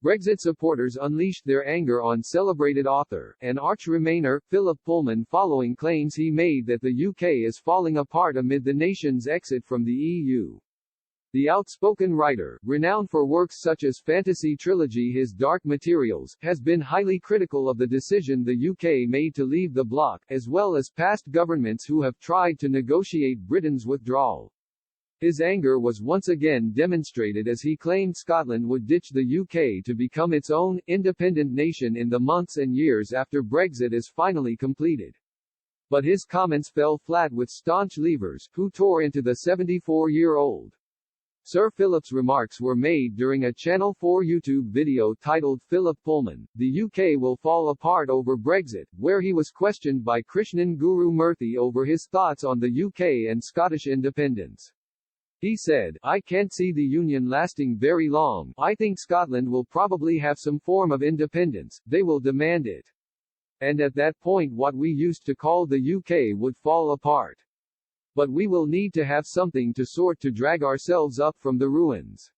Brexit supporters unleashed their anger on celebrated author and arch-Remainer, Philip Pullman following claims he made that the UK is falling apart amid the nation's exit from the EU. The outspoken writer, renowned for works such as fantasy trilogy His Dark Materials, has been highly critical of the decision the UK made to leave the bloc, as well as past governments who have tried to negotiate Britain's withdrawal. His anger was once again demonstrated as he claimed Scotland would ditch the UK to become its own, independent nation in the months and years after Brexit is finally completed. But his comments fell flat with staunch Leavers, who tore into the 74-year-old. Sir Philip's remarks were made during a Channel 4 YouTube video titled Philip Pullman, The UK Will Fall Apart Over Brexit, where he was questioned by Krishnan Guru Murthy over his thoughts on the UK and Scottish independence. He said, "I can't see the union lasting very long. I think Scotland will probably have some form of independence, they will demand it. And at that point what we used to call the UK would fall apart. But we will need to have something to sort to drag ourselves up from the ruins."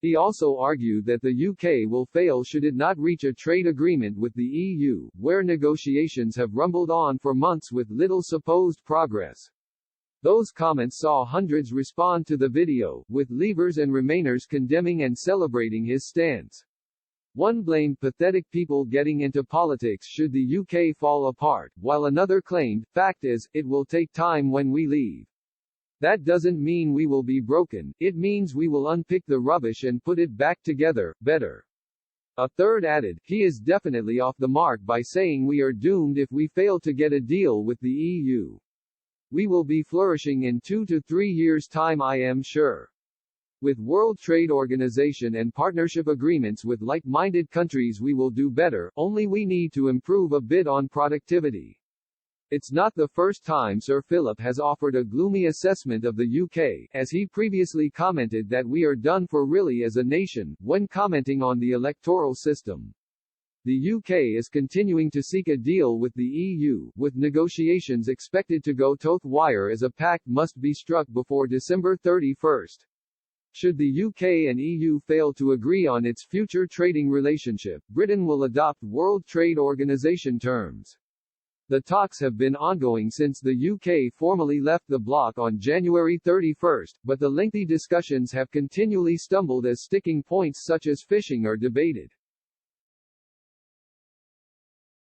He also argued that the UK will fail should it not reach a trade agreement with the EU, where negotiations have rumbled on for months with little supposed progress. Those comments saw hundreds respond to the video, with Leavers and Remainers condemning and celebrating his stance. One blamed pathetic people getting into politics should the UK fall apart, while another claimed, "Fact is, it will take time when we leave. That doesn't mean we will be broken, it means we will unpick the rubbish and put it back together, better." A third added, "He is definitely off the mark by saying we are doomed if we fail to get a deal with the EU. We will be flourishing in 2 to 3 years' time, I am sure. With World Trade Organization and partnership agreements with like-minded countries we will do better, only we need to improve a bit on productivity." It's not the first time Sir Philip has offered a gloomy assessment of the UK, as he previously commented that we are done for really as a nation, when commenting on the electoral system. The UK is continuing to seek a deal with the EU, with negotiations expected to go tooth wire as a pact must be struck before December 31. Should the UK and EU fail to agree on its future trading relationship, Britain will adopt World Trade Organization terms. The talks have been ongoing since the UK formally left the bloc on January 31, but the lengthy discussions have continually stumbled as sticking points such as fishing are debated.